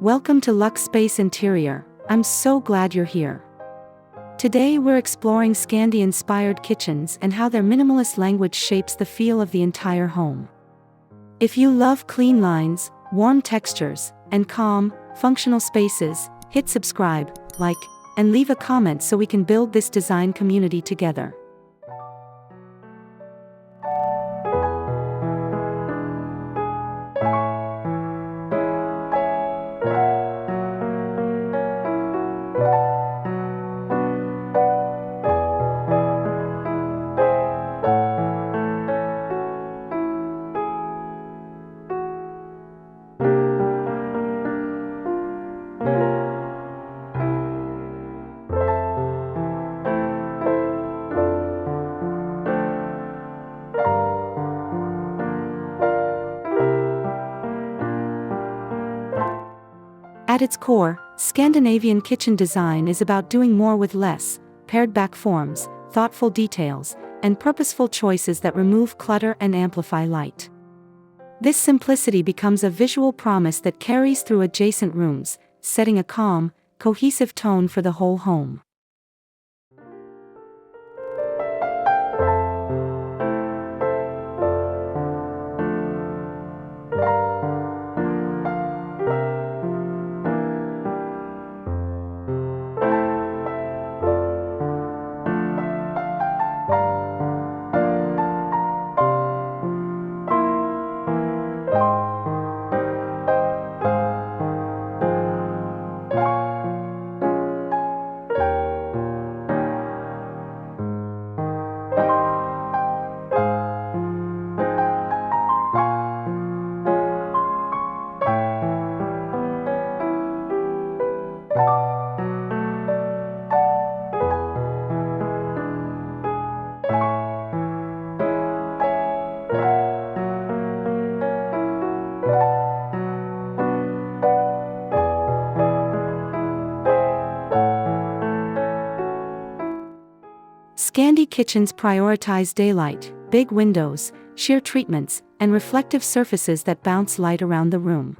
Welcome to Luxe Space Interior. I'm so glad you're here. Today we're exploring Scandi-inspired kitchens and how their minimalist language shapes the feel of the entire home. If you love clean lines, warm textures, and calm, functional spaces, hit subscribe, like, and leave a comment so we can build this design community together. At its core, Scandinavian kitchen design is about doing more with less, pared-back forms, thoughtful details, and purposeful choices that remove clutter and amplify light. This simplicity becomes a visual promise that carries through adjacent rooms, setting a calm, cohesive tone for the whole home. Scandi kitchens prioritize daylight, big windows, sheer treatments, and reflective surfaces that bounce light around the room.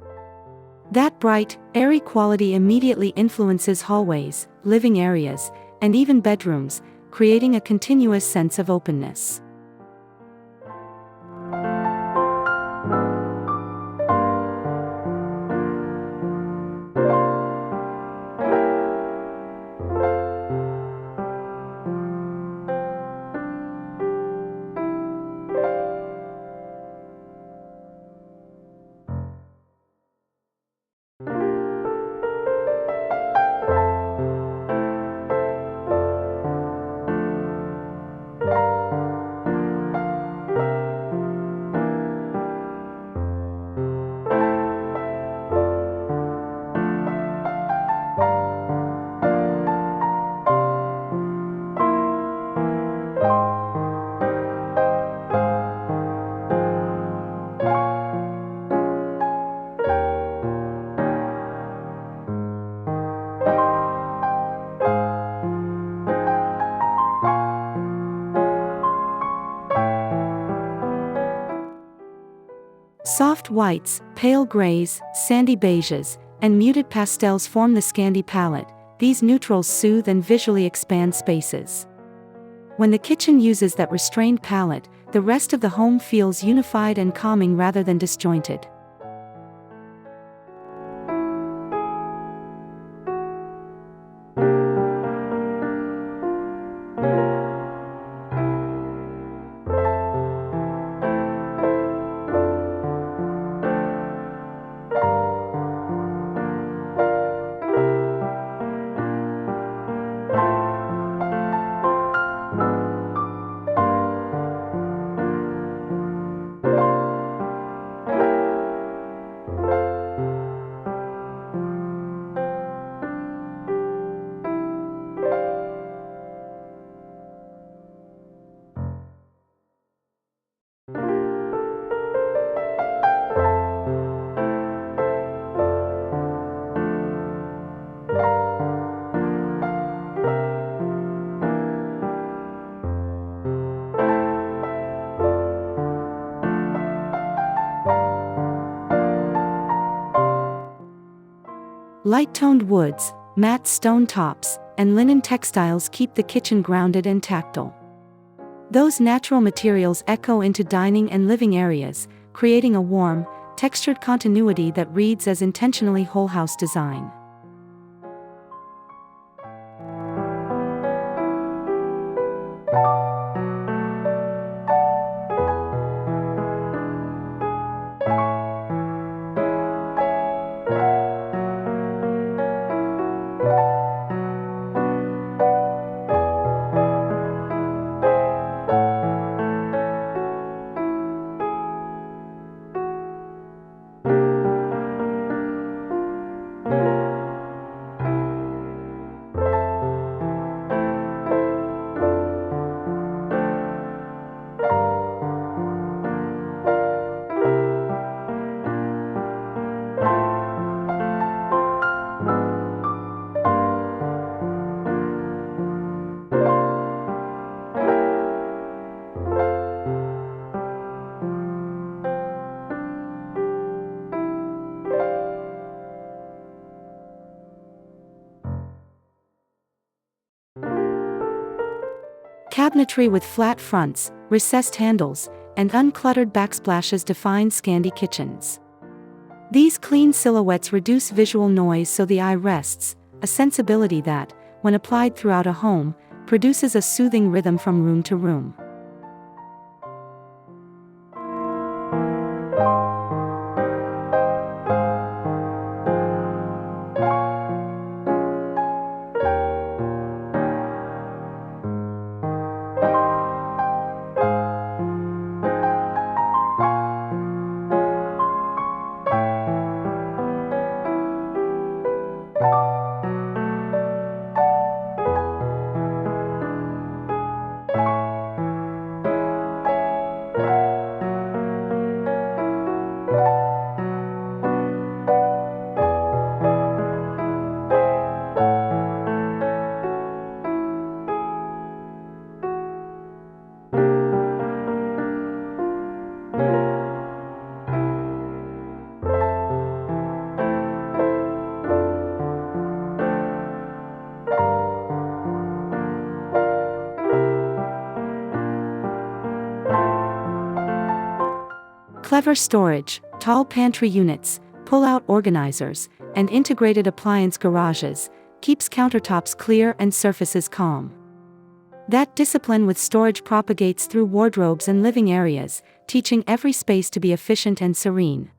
That bright, airy quality immediately influences hallways, living areas, and even bedrooms, creating a continuous sense of openness. Soft whites, pale grays, sandy beiges, and muted pastels form the Scandi palette. These neutrals soothe and visually expand spaces. When the kitchen uses that restrained palette, the rest of the home feels unified and calming rather than disjointed. Light-toned woods, matte stone tops, and linen textiles keep the kitchen grounded and tactile. Those natural materials echo into dining and living areas, creating a warm, textured continuity that reads as intentionally whole-house design. Cabinetry with flat fronts, recessed handles, and uncluttered backsplashes define Scandi kitchens. These clean silhouettes reduce visual noise so the eye rests, a sensibility that, when applied throughout a home, produces a soothing rhythm from room to room. Clever storage, tall pantry units, pull-out organizers, and integrated appliance garages keeps countertops clear and surfaces calm. That discipline with storage propagates through wardrobes and living areas, teaching every space to be efficient and serene.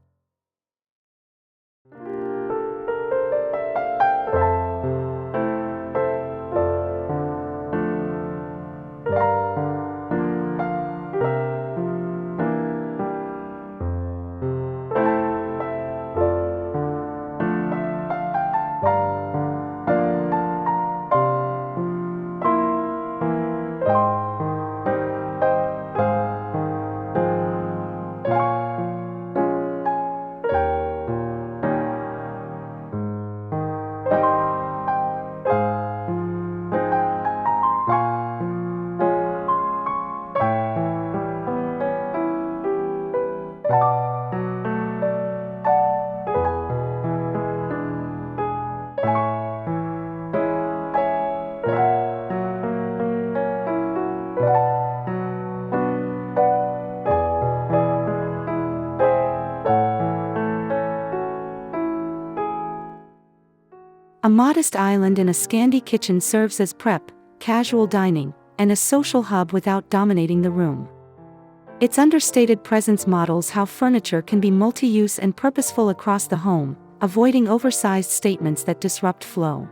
A modest island in a Scandi kitchen serves as prep, casual dining, and a social hub without dominating the room. Its understated presence models how furniture can be multi-use and purposeful across the home, avoiding oversized statements that disrupt flow.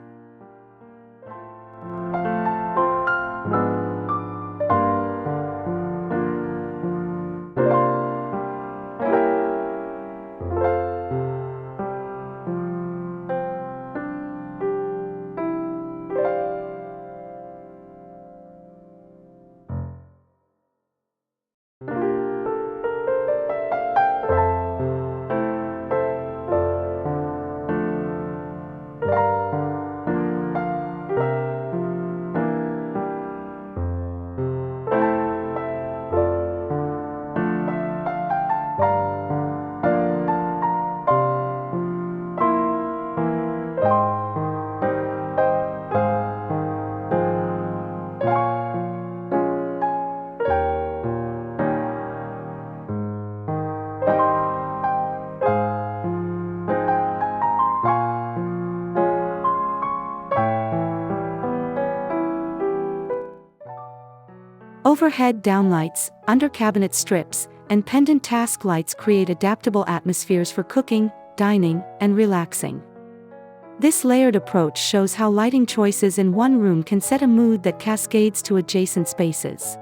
Overhead downlights, under-cabinet strips, and pendant task lights create adaptable atmospheres for cooking, dining, and relaxing. This layered approach shows how lighting choices in one room can set a mood that cascades to adjacent spaces.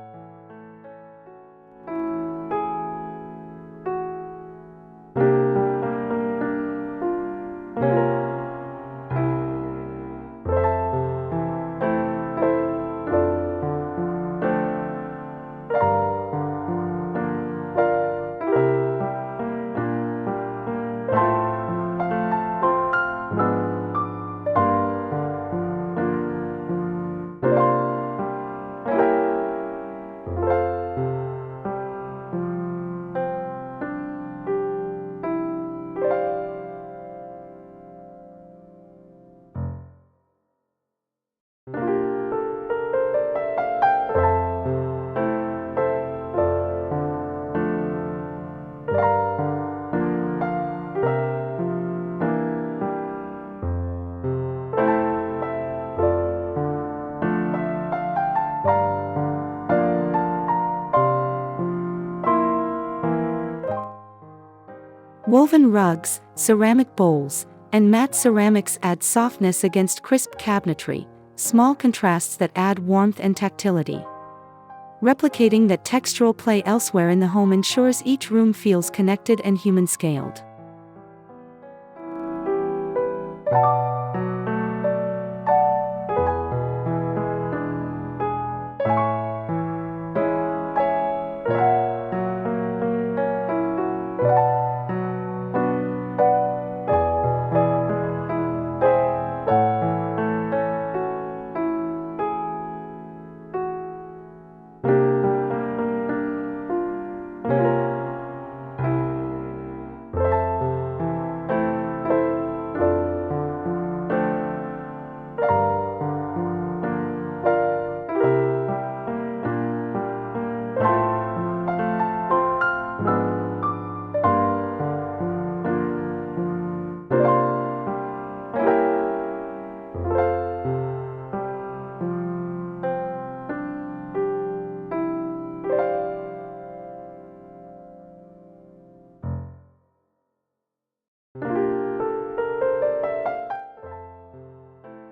Woven rugs, ceramic bowls, and matte ceramics add softness against crisp cabinetry, small contrasts that add warmth and tactility. Replicating that textural play elsewhere in the home ensures each room feels connected and human-scaled.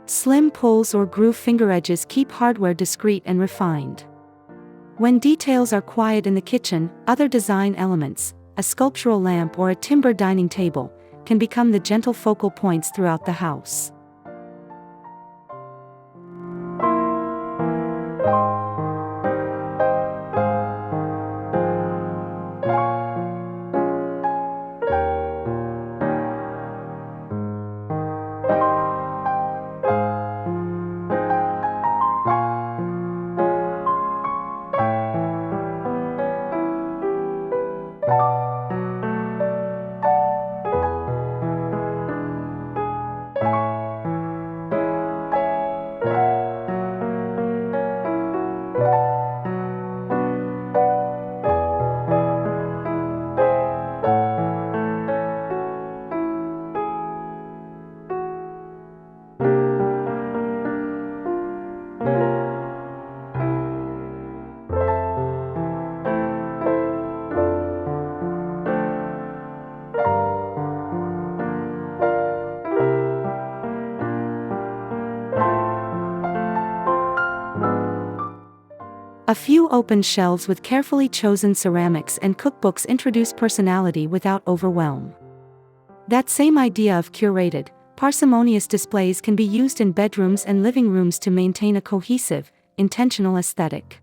Slim pulls or groove finger edges keep hardware discreet and refined. When details are quiet in the kitchen, other design elements, a sculptural lamp or a timber dining table, can become the gentle focal points throughout the house. A few open shelves with carefully chosen ceramics and cookbooks introduce personality without overwhelm. That same idea of curated, parsimonious displays can be used in bedrooms and living rooms to maintain a cohesive, intentional aesthetic.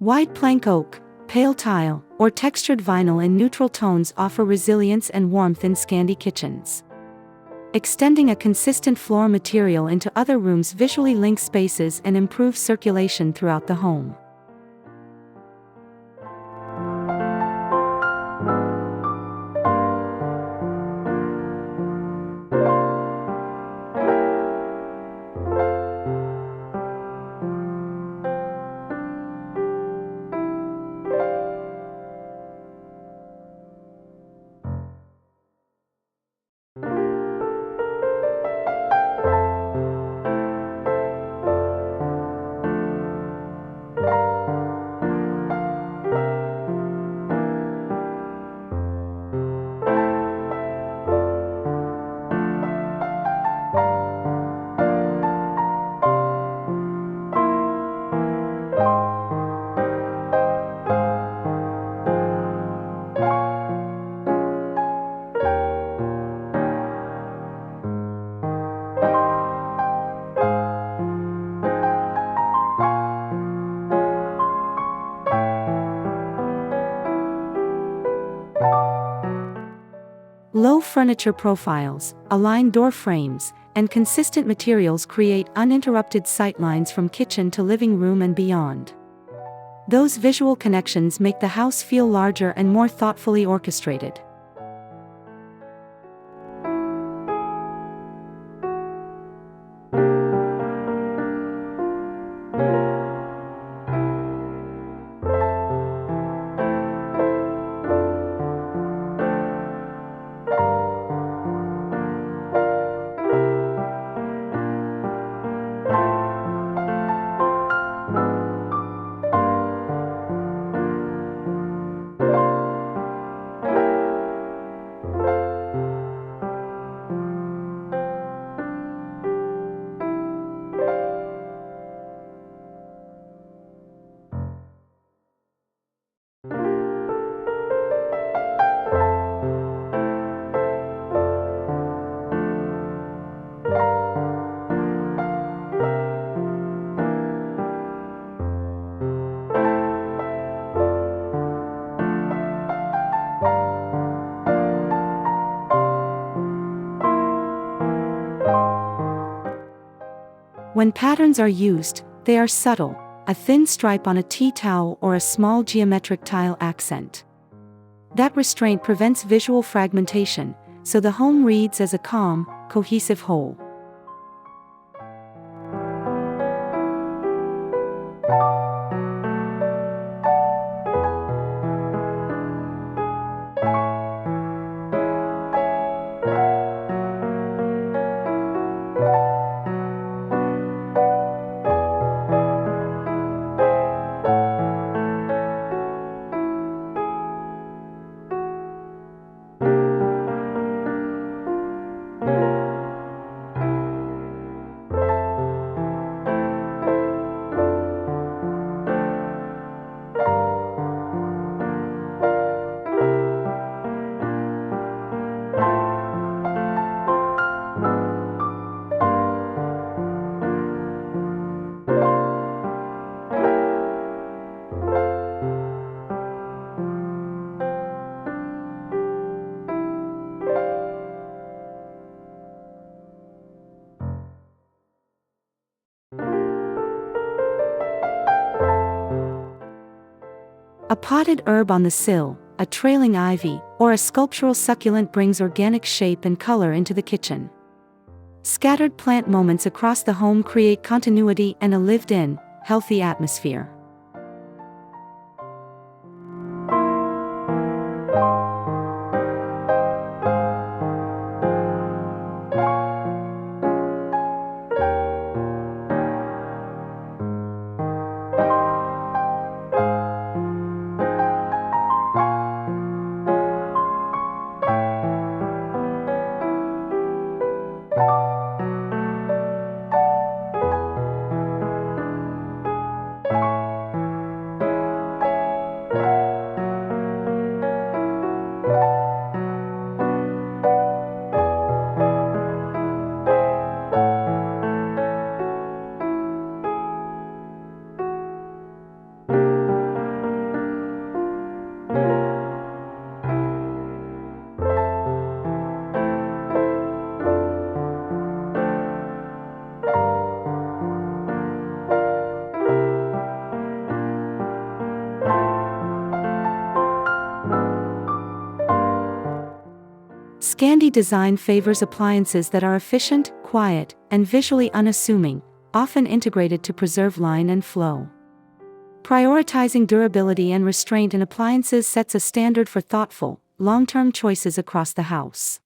Wide plank oak, pale tile, or textured vinyl in neutral tones offer resilience and warmth in Scandi kitchens. Extending a consistent floor material into other rooms visually links spaces and improves circulation throughout the home. Low furniture profiles, aligned door frames, and consistent materials create uninterrupted sightlines from kitchen to living room and beyond. Those visual connections make the house feel larger and more thoughtfully orchestrated. When patterns are used, they are subtle, a thin stripe on a tea towel or a small geometric tile accent. That restraint prevents visual fragmentation, so the home reads as a calm, cohesive whole. A potted herb on the sill, a trailing ivy, or a sculptural succulent brings organic shape and color into the kitchen. Scattered plant moments across the home create continuity and a lived-in, healthy atmosphere. Scandi design favors appliances that are efficient, quiet, and visually unassuming, often integrated to preserve line and flow. Prioritizing durability and restraint in appliances sets a standard for thoughtful, long-term choices across the house.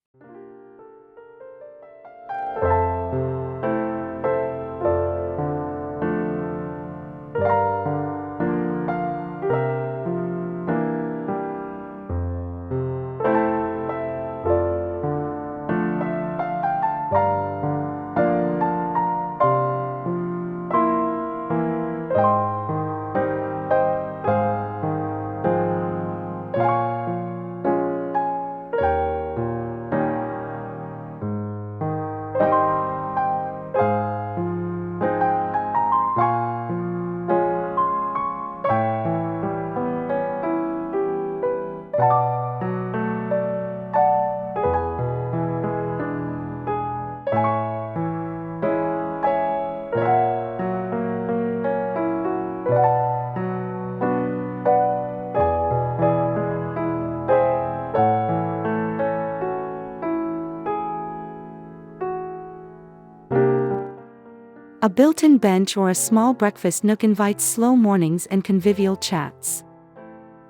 A built-in bench or a small breakfast nook invites slow mornings and convivial chats.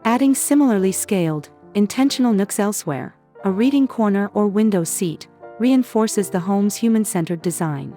Adding similarly scaled, intentional nooks elsewhere, a reading corner or window seat, reinforces the home's human-centered design.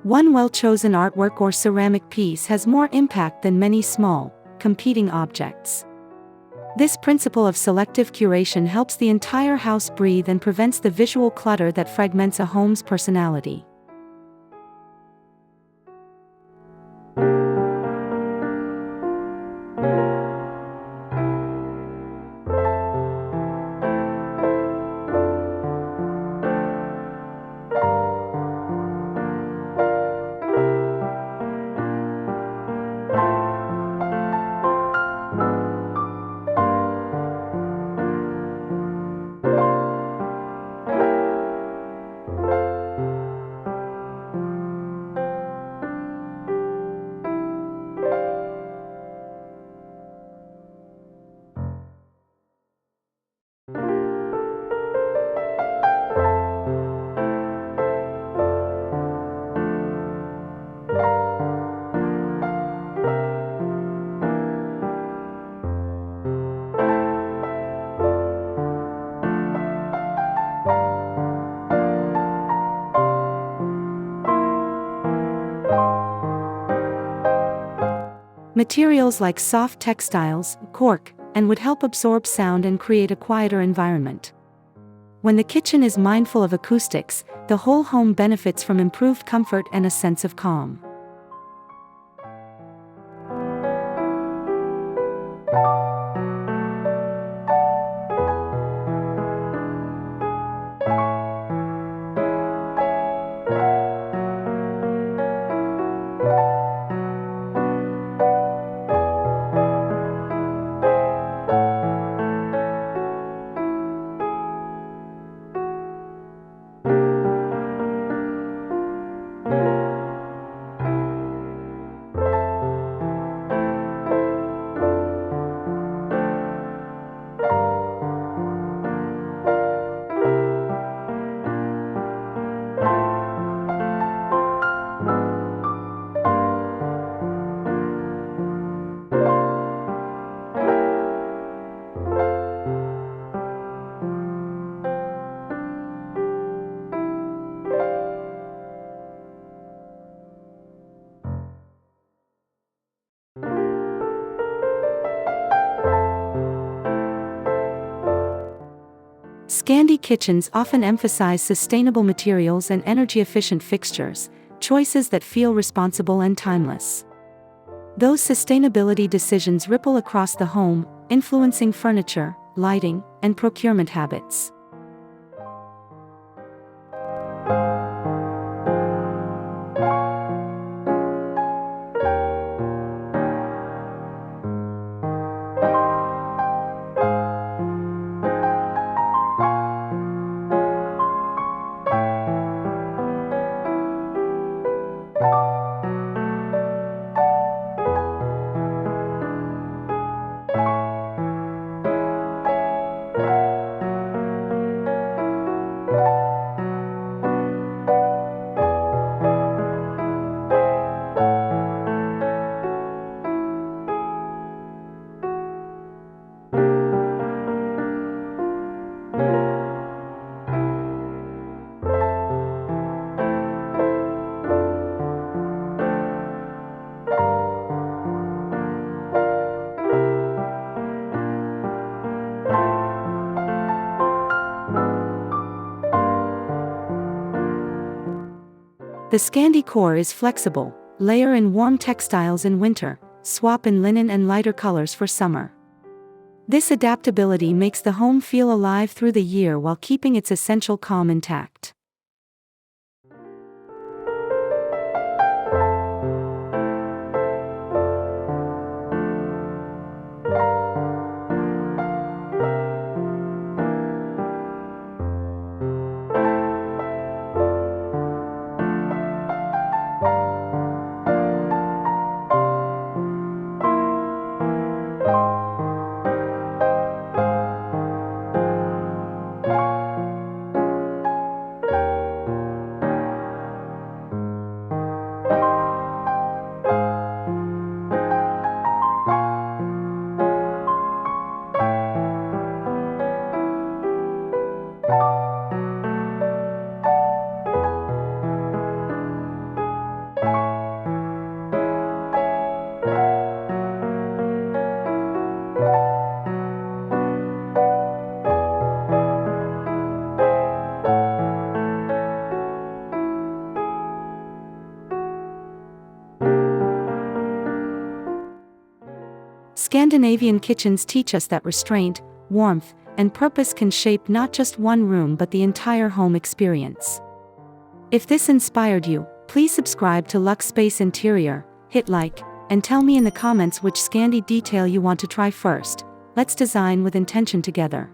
One well-chosen artwork or ceramic piece has more impact than many small, competing objects. This principle of selective curation helps the entire house breathe and prevents the visual clutter that fragments a home's personality. Materials like soft textiles, cork, and wood help absorb sound and create a quieter environment. When the kitchen is mindful of acoustics, the whole home benefits from improved comfort and a sense of calm. Scandi kitchens often emphasize sustainable materials and energy-efficient fixtures, choices that feel responsible and timeless. Those sustainability decisions ripple across the home, influencing furniture, lighting, and procurement habits. The Scandi core is flexible. Layer in warm textiles in winter, swap in linen and lighter colors for summer. This adaptability makes the home feel alive through the year while keeping its essential calm intact. Scandinavian kitchens teach us that restraint, warmth, and purpose can shape not just one room but the entire home experience. If this inspired you, please subscribe to Luxe Space Interior, hit like, and tell me in the comments which Scandi detail you want to try first. Let's design with intention together.